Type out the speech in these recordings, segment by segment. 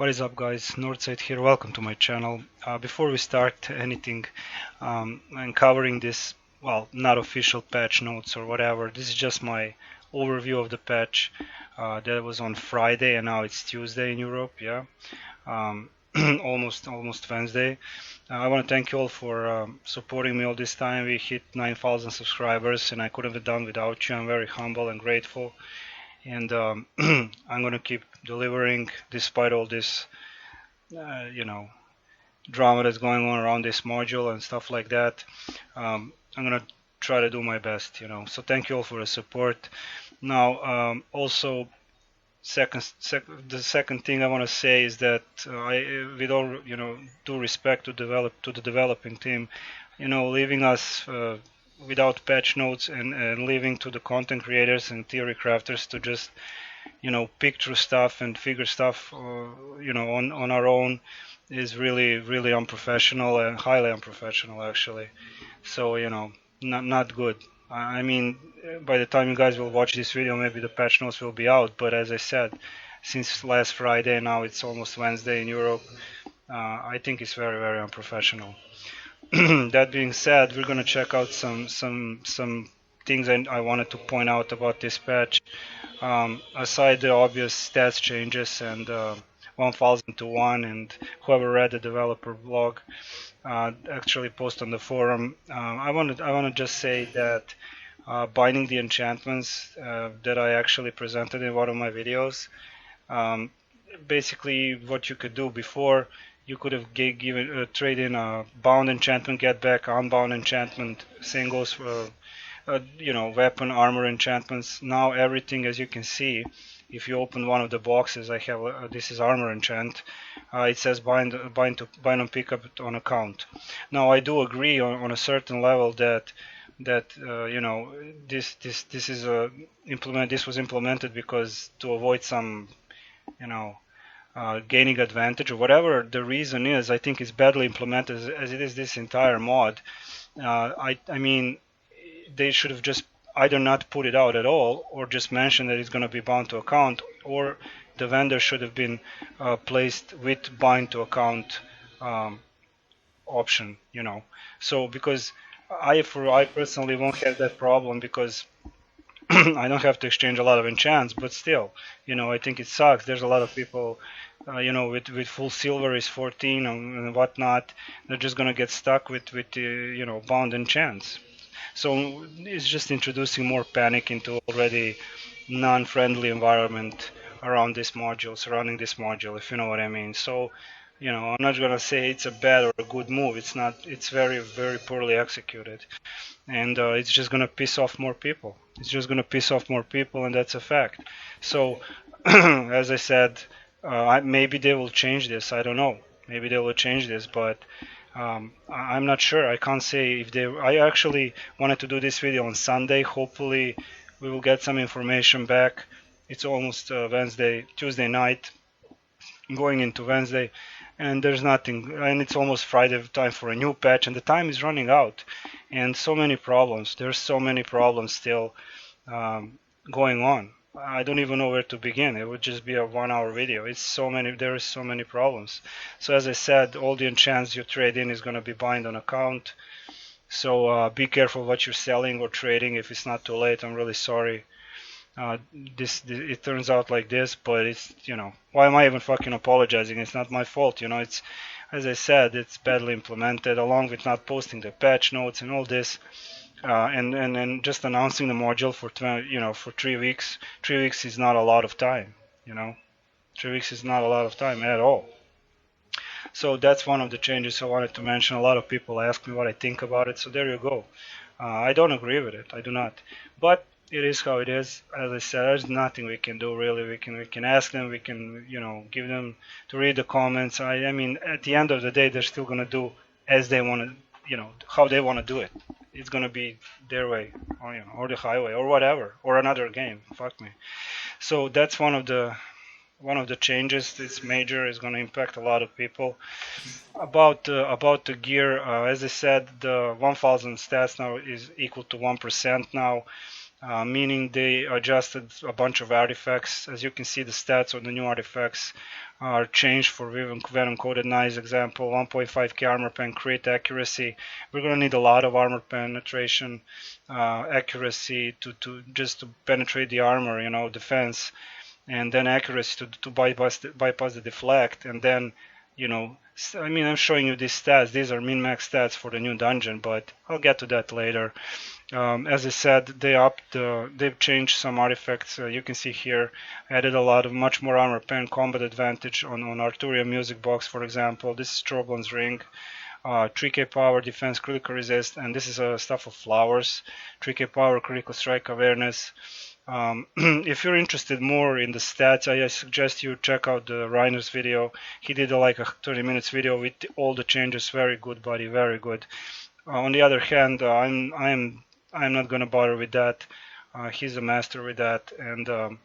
What is up, guys? Northside here. Welcome to my channel. Before we start anything, I'm covering this, well, not official patch notes or whatever. This is just my overview of the patch that was on Friday, and now it's Tuesday in Europe. Yeah, almost Wednesday. I want to thank you all for supporting me all this time. We hit 9,000 subscribers, and I couldn't have done without you. I'm very humble and grateful, and I'm gonna keep delivering despite all this, you know, drama that's going on around this module and stuff like that. I'm gonna try to do my best, So thank you all for the support. Now, also, the second thing I want to say is that with all due respect to the developing team, leaving us without patch notes and leaving to the content creators and theory crafters to just pick through stuff and figure stuff on our own is really unprofessional and highly unprofessional actually. So not good. I mean, by the time you guys will watch this video, maybe the patch notes will be out. But as I said, since last Friday, now it's almost Wednesday in Europe. I think it's very unprofessional. That being said, we're gonna check out some things I wanted to point out about this patch. Aside the obvious stats changes and 1000 to 1, and whoever read the developer blog actually post on the forum, I want to just say that binding the enchantments that I actually presented in one of my videos, um, basically what you could do before, you could have given trade in a bound enchantment, get back unbound enchantment, singles for weapon, armor enchantments. Now everything, as you can see, if you open one of the boxes, I have this is armor enchant. It says bind on pickup on account. Now I do agree on a certain level that this is this was implemented because to avoid some you know gaining advantage or whatever the reason is. I think it's badly implemented as it is this entire mod. I mean, they should have just either not put it out at all or just mention that it's going to be bound to account, or the vendor should have been placed with bind to account um, option, So because I personally won't have that problem because I don't have to exchange a lot of enchants, but still, I think it sucks. There's a lot of people, with full silver is 14 and whatnot. They're just gonna get stuck with bound enchants. So it's just introducing more panic into already non-friendly environment around this module, surrounding this module, if you know what I mean. So, I'm not gonna say it's a bad or a good move. It's not. It's very poorly executed, and it's just gonna piss off more people. It's just gonna piss off more people, and that's a fact. So, as I said, maybe they will change this. I don't know. Maybe they will change this, but I'm not sure. I can't say if they. I actually wanted to do this video on Sunday. Hopefully, we will get some information back. It's almost Tuesday night, going into Wednesday, and there's nothing. And it's almost Friday time for a new patch, and the time is running out. And so many problems. There's so many problems still going on. I don't even know where to begin. It would just be a 1 hour video. It's so many. There is so many problems. So as I said, all the enchants you trade in is going to be bind on account. So be careful what you're selling or trading. If it's not too late, I'm really sorry. This it turns out like this, but it's why am I even fucking apologizing? It's not my fault. It's, as I said, it's badly implemented, along with not posting the patch notes and all this. And just announcing the module for for 3 weeks. 3 weeks is not a lot of time. 3 weeks is not a lot of time at all. So that's one of the changes I wanted to mention. A lot of people ask me what I think about it. So there you go. I don't agree with it. I do not. But it is how it is. As I said, there's nothing we can do really. We can ask them. We can give them to read the comments. I mean, at the end of the day, they're still gonna do as they want to. How they want to do it. It's gonna be their way, or the highway, or whatever, or another game. Fuck me. So that's one of the changes. This major is going to impact a lot of people. About the gear, as I said, the 1000 stats now is equal to 1% now, meaning they adjusted a bunch of artifacts. As you can see, the stats on the new artifacts are changed for Venom Coated. Nice example, 1.5k armor pen, crit accuracy. We're gonna need a lot of armor penetration, accuracy to just to penetrate the armor, you know, defense, and then accuracy to bypass the deflect, and then, you know, I mean, I'm showing you these stats. These are min-max stats for the new dungeon, but I'll get to that later. As I said, they've changed some artifacts. You can see here, added a lot of much more armor pen, combat advantage on Arturia music box, for example. This is Trobiant's ring. 3k power, defense, critical resist, and this is stuff of flowers. 3k power, critical strike, awareness. If you're interested more in the stats, I suggest you check out the Reiner's video. He did like a 20 minutes video with all the changes. Very good, buddy, very good. On the other hand, I'm not gonna bother with that. He's a master with that, and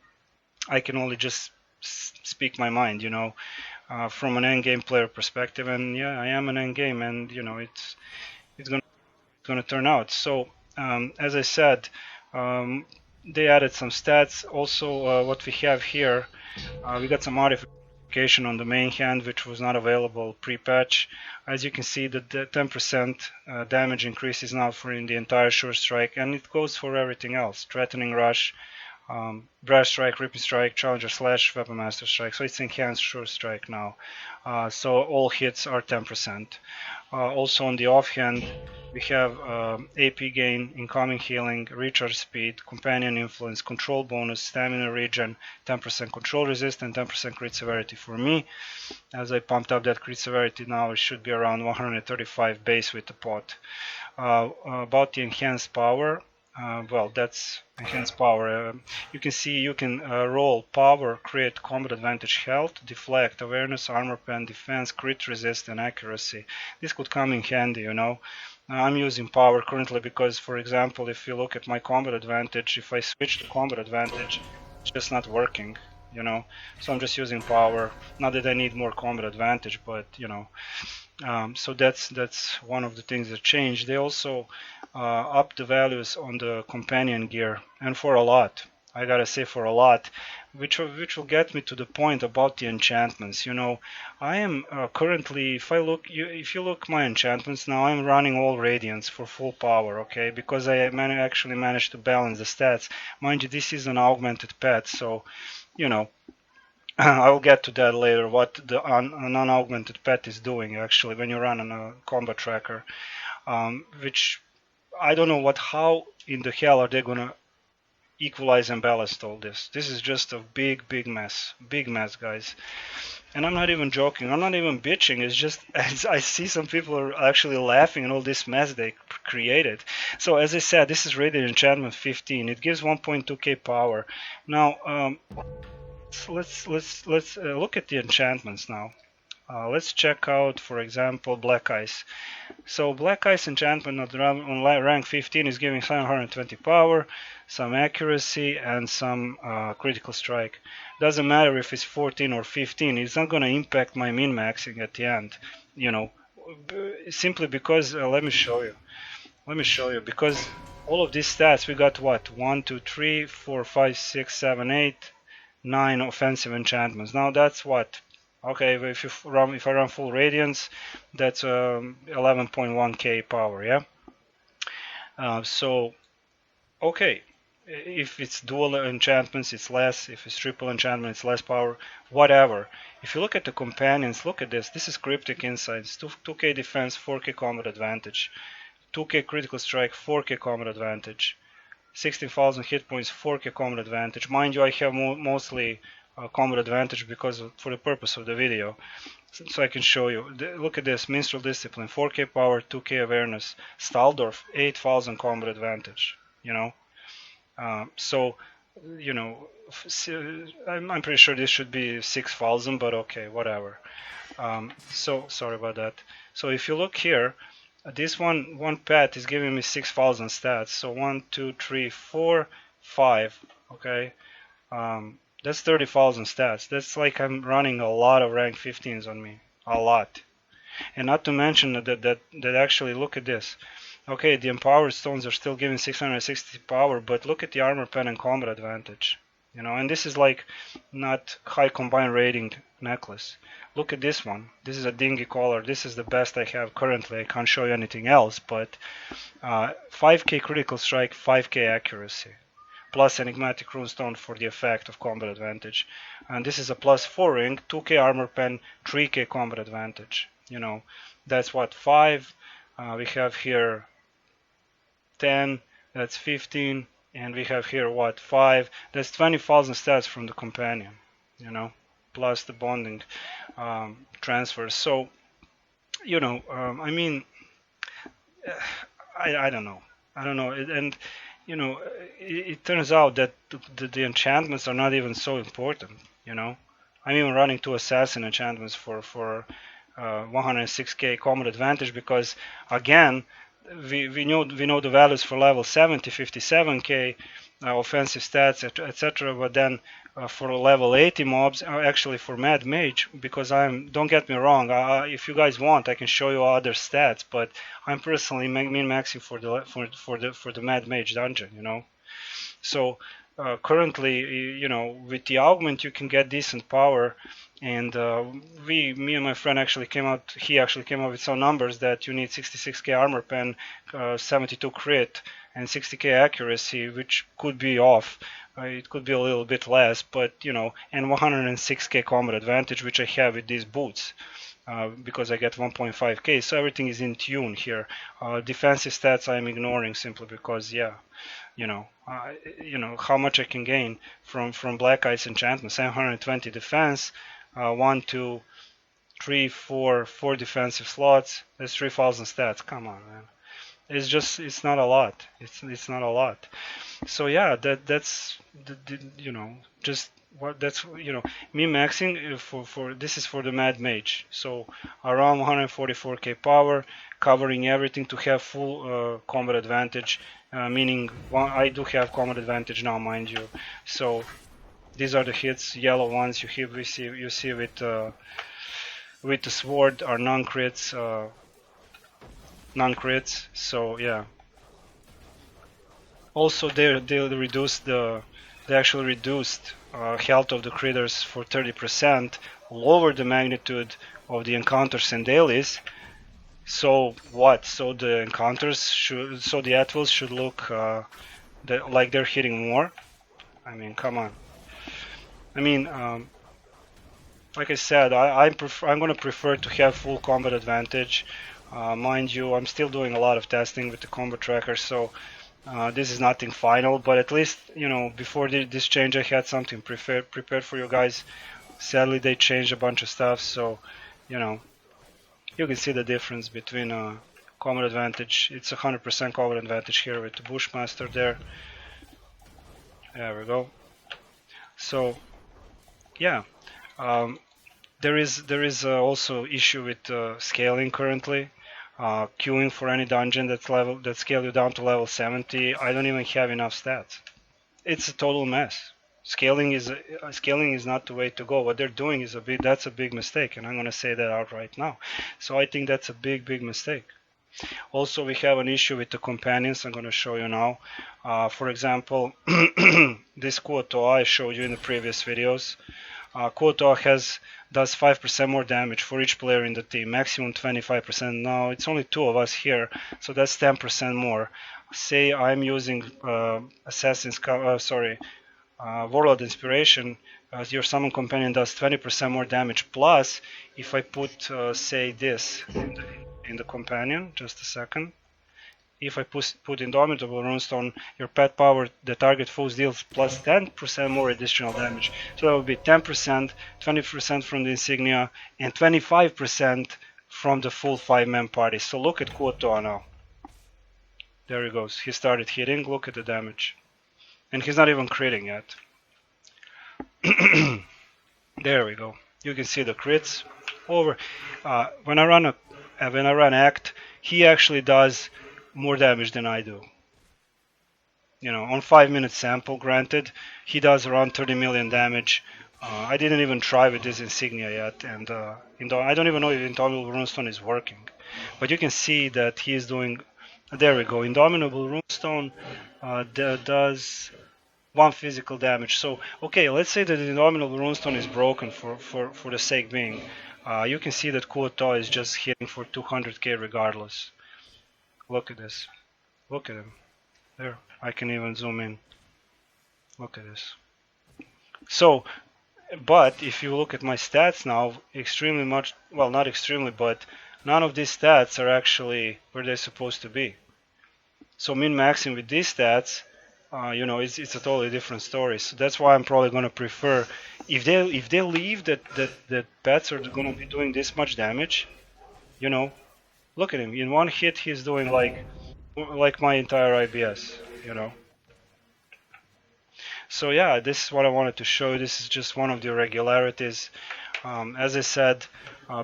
I can only just speak my mind, you know, from an endgame player perspective. And yeah, I am an endgame, and you know, it's gonna turn out. So as I said, they added some stats. Also, what we have here, we got some modification on the main hand, which was not available pre-patch. As you can see, the 10% damage increase is now for in the entire Sure Strike, and it goes for everything else: Threatening Rush, Brash Strike, Ripping Strike, Challenger Slash, Weaponmaster Strike. So it's enhanced Sure Strike now. So all hits are 10%. Also on the offhand, we have AP gain, incoming healing, recharge speed, companion influence, control bonus, stamina regen, 10% control resist, and 10% crit severity. For me, as I pumped up that crit severity now, it should be around 135 base with the pot. About the enhanced power, well, that's enhanced power. You can see you can roll power, crit, combat advantage, health, deflect, awareness, armor pen, defense, crit resist, and accuracy. This could come in handy, you know. I'm using power currently because, for example, if you look at my combat advantage, if I switch to combat advantage, it's just not working, you know. So I'm just using power. Not that I need more combat advantage, but you know. So that's one of the things that changed. They also upped the values on the companion gear, and for a lot. I gotta say, for a lot, which will get me to the point about the enchantments. You know, I am currently, if you look my enchantments now, I'm running all radiants for full power. Okay, because I actually managed to balance the stats. Mind you, this is an augmented pet, so you know. I'll get to that later, what the non-augmented pet is doing actually when you run on a combat tracker, which I don't know how in the hell are they gonna equalize and balance all this. This is just a big mess, guys. And I'm not even joking, I'm not even bitching, it's just I see some people are actually laughing at all this mess they created. So as I said, this is rated enchantment 15, it gives 1.2k power. Now let's look at the enchantments now. Let's check out, for example, Black Ice. So Black Ice enchantment on rank 15 is giving 720 power, some accuracy, and some critical strike. Doesn't matter if it's 14 or 15, it's not going to impact my min-maxing at the end, you know, simply because, let me show you, because all of these stats, we got what, 1, 2, 3, 4, 5, 6, 7, 8, 9 offensive enchantments. Now that's what, okay, if I run full radiance, that's 11.1k power, yeah. So okay, if it's dual enchantments, it's less. If it's triple enchantment, it's less power. Whatever. If you look at the companions, look at this. This is Cryptic Insights. 2k defense, 4k combat advantage, 2k critical strike, 4k combat advantage, 16,000 hit points, 4k combat advantage. Mind you, I have mostly combat advantage because for the purpose of the video, so I can show you. Look at this: Minstrel Discipline, 4k power, 2k awareness, Staldorf, 8,000 combat advantage. You know, so you know, I'm pretty sure this should be 6,000, but okay, whatever. So sorry about that. So if you look here, this one pet is giving me 6,000 stats. So 1, 2, 3, 4, 5. Okay, that's 30,000 stats. That's like I'm running a lot of rank 15s on me, a lot. And not to mention that actually, look at this. Okay, the empowered stones are still giving 660 power, but look at the armor pen and combat advantage. you know. And this is like not high combined rating necklace. Look at this one. This is a dingy color. This is the best I have currently. I can't show you anything else, but 5k critical strike, 5k accuracy, plus enigmatic runestone for the effect of combat advantage. And this is a plus 4 ring, 2k armor pen, 3k combat advantage. You know, that's what, 5. We have here 10, that's 15, and we have here what, 5. That's 20,000 stats from the companion, you know, plus the bonding transfers. So, you know, I mean, I don't know. I don't know. And, you know, it turns out that the enchantments are not even so important, you know. I'm even running 2 assassin enchantments for 106k combat advantage because, again, we know the values for level 70, 57k offensive stats, etc. But then for level 80 mobs, actually for Mad Mage, because don't get me wrong, if you guys want, I can show you other stats, but I'm personally min maxing for the Mad Mage dungeon, you know. So currently, you know, with the augment you can get decent power, and me and my friend actually came out. He actually came up with some numbers that you need 66k armor pen, 72 crit, and 60k accuracy, which could be off. It could be a little bit less, but you know, and 106k combat advantage, which I have with these boots. Because I get 1.5k, so everything is in tune here. Defensive stats I'm ignoring simply because, yeah, you know, how much I can gain from Black Ice Enchantment. 720 defense, 1, 2, 3, 4, 4 defensive slots. That's 3,000 stats. Come on, man. It's not a lot. It's not a lot. So yeah, that's you know, just what that's, you know, me maxing for this is for the Mad Mage. So around 144k power, covering everything to have full combat advantage. Meaning I do have combat advantage now, mind you. So these are the hits, yellow ones you see with the sword are non-crits, non-crits. So yeah. Also, they actually reduced health of the critters for 30%, lowered the magnitude of the encounters and dailies. So what? So the encounters so the atwils should look like they're hitting more. I mean, come on. I mean, like I said, I'm gonna prefer to have full combat advantage. Mind you, I'm still doing a lot of testing with the combat tracker, so this is nothing final. But at least, you know, before this change, I had something prepared for you guys. Sadly, they changed a bunch of stuff, so you know, you can see the difference between combat advantage. It's 100% combat advantage here with the Bushmaster there. There we go. So yeah, there is also issue with scaling currently. Queuing for any dungeon that scale you down to level 70. I don't even have enough stats. It's a total mess. Scaling is not the way to go. What they're doing is that's a big mistake, and I'm gonna say that out right now. So I think that's a big mistake. Also, we have an issue with the companions. I'm gonna show you now. For example, this Kuotoa I showed you in the previous videos. Kuotoa does 5% more damage for each player in the team, maximum 25%. Now it's only 2 of us here, so that's 10% more. Say I'm using Warlord Inspiration, your summon companion does 20% more damage. Plus, if I put say this in the companion, just a second. If I put Indomitable Runestone, your pet power, the target foes deals plus 10% more additional damage. So that would be 10%, 20% from the insignia, and 25% from the full 5-man party. So look at Kuotoa now. There he goes. He started hitting. Look at the damage. And he's not even critting yet. There we go. You can see the crits. When I run Act, he actually does more damage than I do. You know, on 5-minute sample, granted, he does around 30 million damage. I didn't even try with this insignia yet, and I don't even know if Indomitable Runestone is working. But you can see that he is doing. There we go. Indomitable Runestone does one physical damage. So okay, let's say that the Indomitable Runestone is broken for the sake being. You can see that Kuo-To is just hitting for 200k regardless. Look at this. Look at him. There. I can even zoom in. Look at this. So, but if you look at my stats now, extremely much, well, not extremely, but none of these stats are actually where they're supposed to be. So min-maxing with these stats, it's a totally different story. So that's why I'm probably gonna prefer if they leave that pets are gonna be doing this much damage. You know, look at him. In one hit, he's doing like my entire IBS. You know. So yeah, this is what I wanted to show you. This is just one of the irregularities. As I said,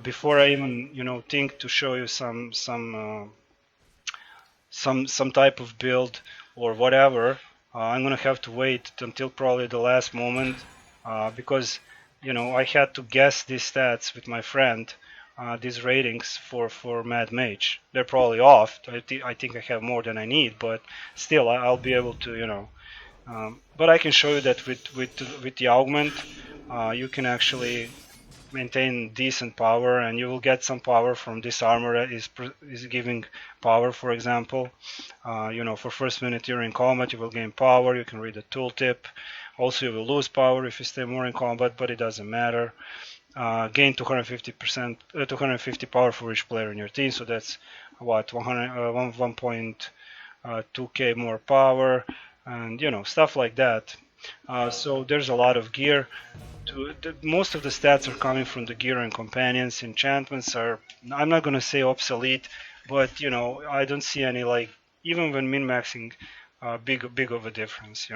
before I even think to show you some type of build or whatever, I'm gonna have to wait until probably the last moment because I had to guess these stats with my friend, these ratings for Mad Mage. They're probably off. I think I have more than I need, but still I'll be able to but I can show you that with the augment, you can actually maintain decent power, and you will get some power from this armor that is giving power. For example, for first minute you're in combat, you will gain power. You can read the tooltip. Also, you will lose power if you stay more in combat, but it doesn't matter. Gain 250 power for each player in your team, so that's what 1.2k more power, and stuff like that. So there's a lot of gear. Most of the stats are coming from the gear and companions. Enchantments are, I'm not gonna say obsolete, but I don't see any, like, even when min-maxing, big of a difference.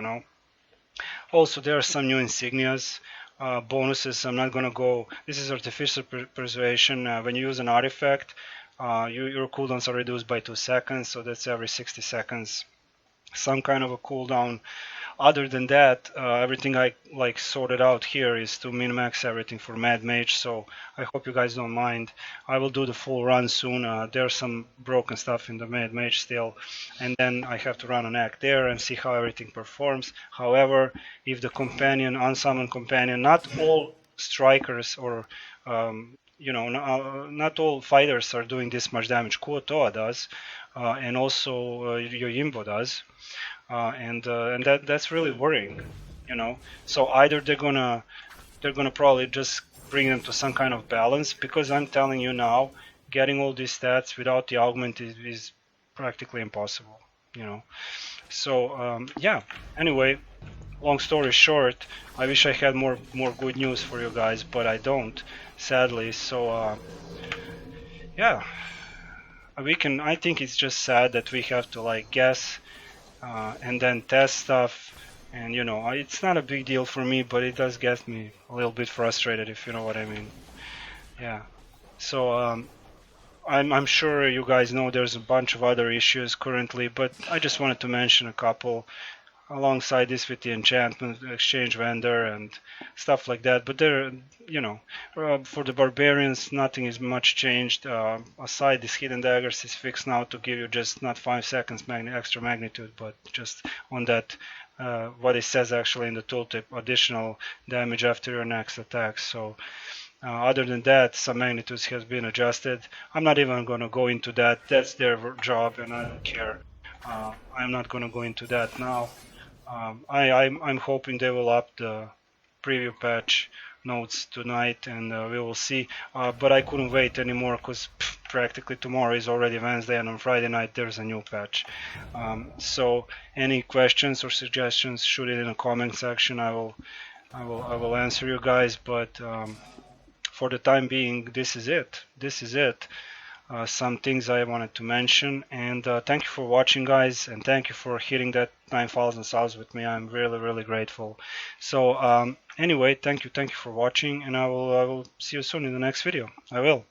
Also, there are some new insignias, bonuses. I'm not gonna go. This is artificial persuasion. When you use an artifact, your cooldowns are reduced by 2 seconds, so that's every 60 seconds. Some kind of a cooldown. Other than that, everything I sorted out here is to min-max everything for Mad Mage, so I hope you guys don't mind. I will do the full run soon. There's some broken stuff in the Mad Mage still, and then I have to run an act there and see how everything performs. However, if the companion, unsummoned companion, not all strikers or not all fighters are doing this much damage. Kuo-To does, and also Yojimbo does. And that's really worrying. So either they're gonna probably just bring them to some kind of balance, because I'm telling you now, getting all these stats without the augment is practically impossible. So yeah. Anyway, long story short, I wish I had more good news for you guys, but I don't, sadly. So yeah, I think it's just sad that we have to guess and then test stuff. And it's not a big deal for me, but it does get me a little bit frustrated, if you know what I mean. Yeah. So I'm sure you guys know there's a bunch of other issues currently, but I just wanted to mention a couple alongside this with the enchantment exchange vendor and stuff like that. But for the barbarians, nothing is much changed. Aside, this hidden daggers is fixed now to give you just not 5 seconds extra magnitude, but just on that what it says actually in the tooltip, additional damage after your next attack. So other than that, some magnitudes has been adjusted. I'm not even going to go into that. That's their job, and I don't care. I'm not going to go into that now. I'm hoping they will up the preview patch notes tonight, and we will see. But I couldn't wait anymore, because practically tomorrow is already Wednesday, and on Friday night there's a new patch. So any questions or suggestions, shoot it in the comment section. I will answer you guys. But for the time being, this is it. Some things I wanted to mention, and thank you for watching, guys, and thank you for hitting that 9,000 subs with me. I'm really grateful. So anyway, thank you for watching, and I will see you soon in the next video. I will.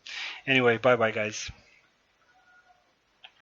Anyway, bye guys.